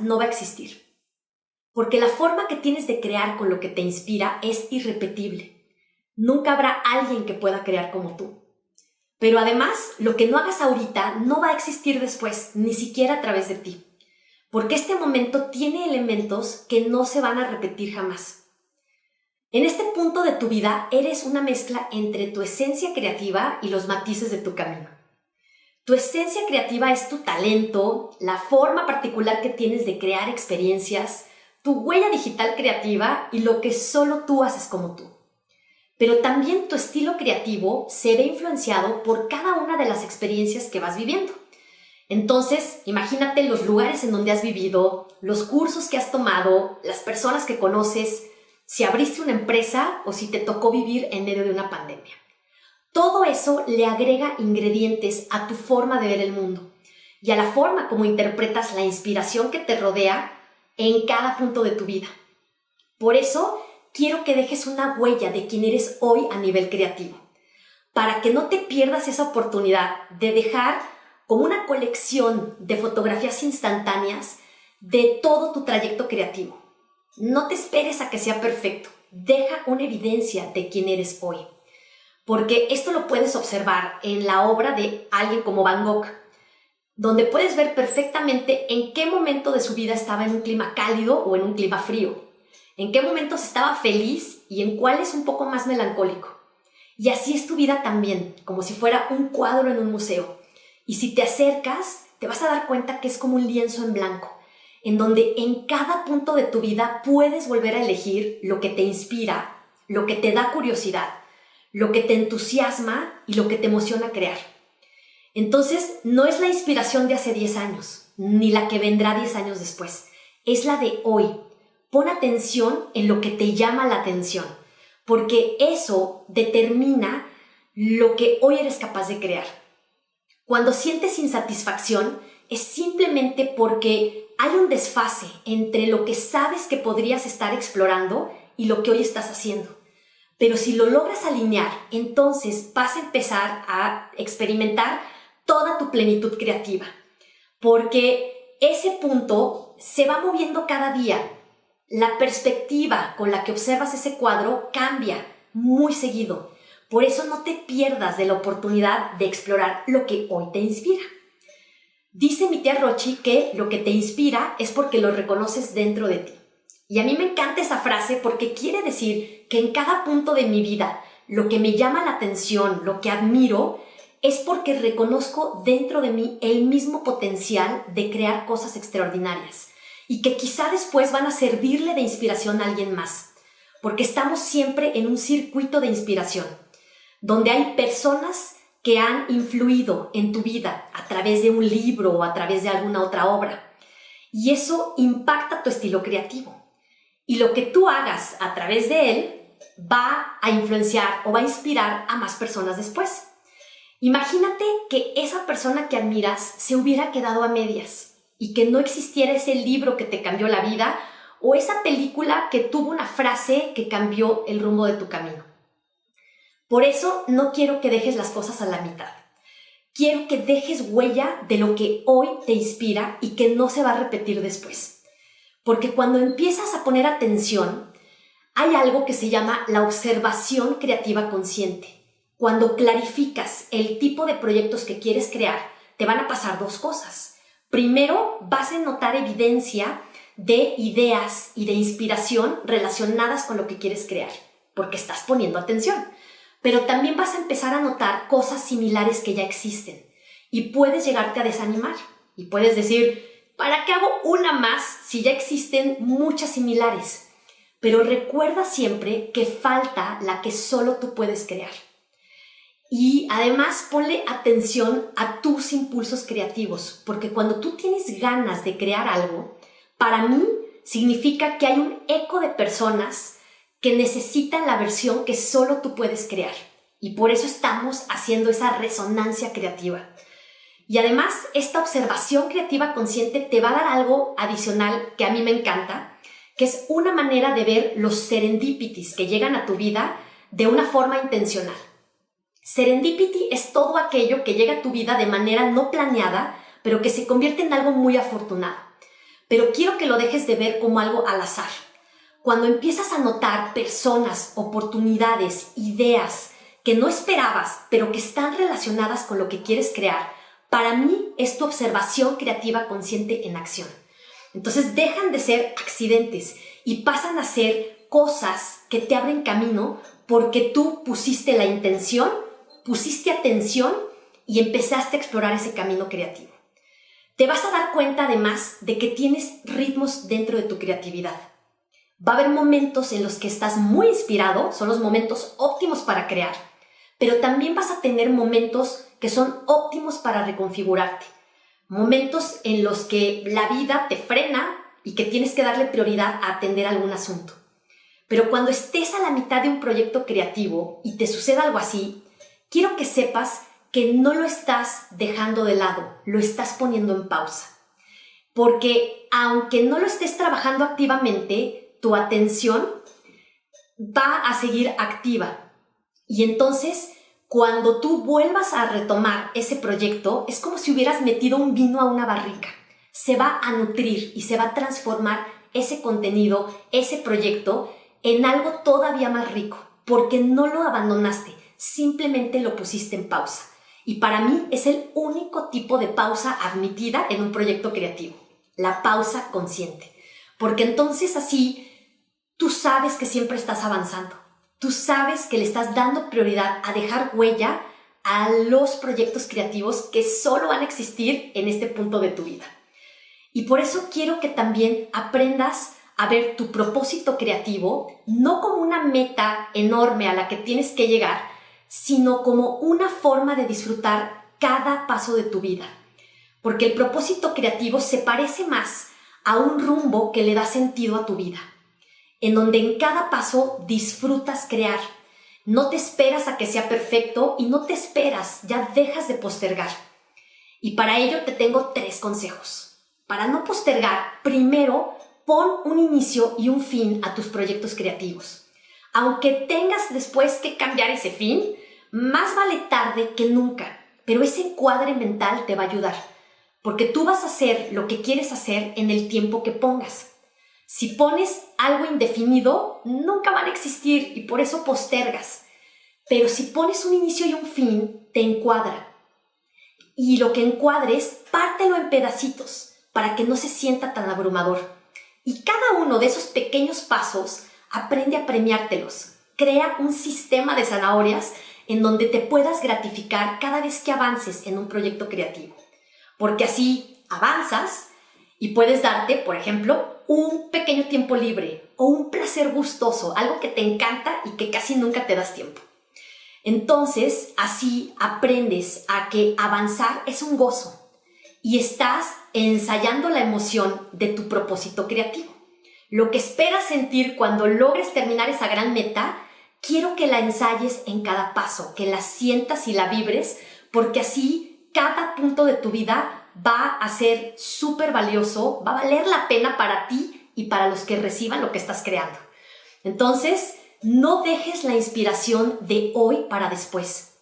no va a existir. Porque la forma que tienes de crear con lo que te inspira es irrepetible. Nunca habrá alguien que pueda crear como tú. Pero además, lo que no hagas ahorita no va a existir después, ni siquiera a través de ti. Porque este momento tiene elementos que no se van a repetir jamás. En este punto de tu vida eres una mezcla entre tu esencia creativa y los matices de tu camino. Tu esencia creativa es tu talento, la forma particular que tienes de crear experiencias, tu huella digital creativa y lo que solo tú haces como tú. Pero también tu estilo creativo se ve influenciado por cada una de las experiencias que vas viviendo. Entonces, imagínate los lugares en donde has vivido, los cursos que has tomado, las personas que conoces, si abriste una empresa o si te tocó vivir en medio de una pandemia. Todo eso le agrega ingredientes a tu forma de ver el mundo y a la forma como interpretas la inspiración que te rodea en cada punto de tu vida. Por eso, quiero que dejes una huella de quién eres hoy a nivel creativo, para que no te pierdas esa oportunidad de dejar como una colección de fotografías instantáneas de todo tu trayecto creativo. No te esperes a que sea perfecto, deja una evidencia de quién eres hoy. Porque esto lo puedes observar en la obra de alguien como Van Gogh, donde puedes ver perfectamente en qué momento de su vida estaba en un clima cálido o en un clima frío, en qué momentos estaba feliz y en cuáles un poco más melancólico. Y así es tu vida también, como si fuera un cuadro en un museo. Y si te acercas, te vas a dar cuenta que es como un lienzo en blanco, en donde en cada punto de tu vida puedes volver a elegir lo que te inspira, lo que te da curiosidad, lo que te entusiasma y lo que te emociona crear. Entonces, no es la inspiración de hace 10 años, ni la que vendrá 10 años después. Es la de hoy. Pon atención en lo que te llama la atención, porque eso determina lo que hoy eres capaz de crear. Cuando sientes insatisfacción, es simplemente porque hay un desfase entre lo que sabes que podrías estar explorando y lo que hoy estás haciendo. Pero si lo logras alinear, entonces vas a empezar a experimentar toda tu plenitud creativa. Porque ese punto se va moviendo cada día. La perspectiva con la que observas ese cuadro cambia muy seguido. Por eso no te pierdas de la oportunidad de explorar lo que hoy te inspira. Dice mi tía Rochi que lo que te inspira es porque lo reconoces dentro de ti. Y a mí me encanta esa frase porque quiere decir que en cada punto de mi vida lo que me llama la atención, lo que admiro, es porque reconozco dentro de mí el mismo potencial de crear cosas extraordinarias y que quizá después van a servirle de inspiración a alguien más, porque estamos siempre en un circuito de inspiración, donde hay personas que han influido en tu vida a través de un libro o a través de alguna otra obra, y eso impacta tu estilo creativo. Y lo que tú hagas a través de él va a influenciar o va a inspirar a más personas después. Imagínate que esa persona que admiras se hubiera quedado a medias y que no existiera ese libro que te cambió la vida o esa película que tuvo una frase que cambió el rumbo de tu camino. Por eso no quiero que dejes las cosas a la mitad. Quiero que dejes huella de lo que hoy te inspira y que no se va a repetir después. Porque cuando empiezas a poner atención, hay algo que se llama la observación creativa consciente. Cuando clarificas el tipo de proyectos que quieres crear, te van a pasar dos cosas. Primero, vas a notar evidencia de ideas y de inspiración relacionadas con lo que quieres crear, porque estás poniendo atención. Pero también vas a empezar a notar cosas similares que ya existen y puedes llegarte a desanimar y puedes decir, ¿para qué hago una más si ya existen muchas similares? Pero recuerda siempre que falta la que solo tú puedes crear. Y además ponle atención a tus impulsos creativos, porque cuando tú tienes ganas de crear algo, para mí significa que hay un eco de personas que necesitan la versión que solo tú puedes crear. Y por eso estamos haciendo esa resonancia creativa. Y además, esta observación creativa consciente te va a dar algo adicional que a mí me encanta, que es una manera de ver los serendipities que llegan a tu vida de una forma intencional. Serendipity es todo aquello que llega a tu vida de manera no planeada, pero que se convierte en algo muy afortunado. pero quiero que lo dejes de ver como algo al azar. Cuando empiezas a notar personas, oportunidades, ideas que no esperabas, pero que están relacionadas con lo que quieres crear, para mí es tu observación creativa consciente en acción. Entonces dejan de ser accidentes y pasan a ser cosas que te abren camino porque tú pusiste la intención, pusiste atención y empezaste a explorar ese camino creativo. Te vas a dar cuenta además de que tienes ritmos dentro de tu creatividad. Va a haber momentos en los que estás muy inspirado, son los momentos óptimos para crear, pero también vas a tener momentos que son óptimos para reconfigurarte. Momentos en los que la vida te frena y que tienes que darle prioridad a atender algún asunto. Pero cuando estés a la mitad de un proyecto creativo y te suceda algo así, quiero que sepas que no lo estás dejando de lado, lo estás poniendo en pausa. Porque aunque no lo estés trabajando activamente, tu atención va a seguir activa. Y entonces, cuando tú vuelvas a retomar ese proyecto, es como si hubieras metido un vino a una barrica. Se va a nutrir y se va a transformar ese contenido, ese proyecto, en algo todavía más rico, porque no lo abandonaste, simplemente lo pusiste en pausa. Y para mí es el único tipo de pausa admitida en un proyecto creativo, la pausa consciente. Porque entonces así tú sabes que siempre estás avanzando. Tú sabes que le estás dando prioridad a dejar huella a los proyectos creativos que solo van a existir en este punto de tu vida. Y por eso quiero que también aprendas a ver tu propósito creativo no como una meta enorme a la que tienes que llegar, sino como una forma de disfrutar cada paso de tu vida. Porque el propósito creativo se parece más a un rumbo que le da sentido a tu vida, en donde en cada paso disfrutas crear. No te esperas a que sea perfecto y no te esperas, ya dejas de postergar. Y para ello te tengo 3 consejos. Para no postergar, primero pon un inicio y un fin a tus proyectos creativos. Aunque tengas después que cambiar ese fin, más vale tarde que nunca, pero ese encuadre mental te va a ayudar, porque tú vas a hacer lo que quieres hacer en el tiempo que pongas. Si pones algo indefinido, nunca van a existir y por eso postergas. Pero si pones un inicio y un fin, te encuadra. Y lo que encuadres, pártelo en pedacitos para que no se sienta tan abrumador. Y cada uno de esos pequeños pasos, aprende a premiártelos. Crea un sistema de zanahorias en donde te puedas gratificar cada vez que avances en un proyecto creativo. Porque así avanzas y puedes darte, por ejemplo, un pequeño tiempo libre o un placer gustoso, algo que te encanta y que casi nunca te das tiempo. Entonces, así aprendes a que avanzar es un gozo y estás ensayando la emoción de tu propósito creativo. Lo que esperas sentir cuando logres terminar esa gran meta, quiero que la ensayes en cada paso, que la sientas y la vibres, porque así cada punto de tu vida va a ser súper valioso, va a valer la pena para ti y para los que reciban lo que estás creando. Entonces, no dejes la inspiración de hoy para después.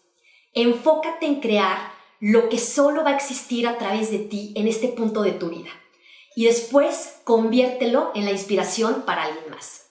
Enfócate en crear lo que solo va a existir a través de ti en este punto de tu vida. Y después, conviértelo en la inspiración para alguien más.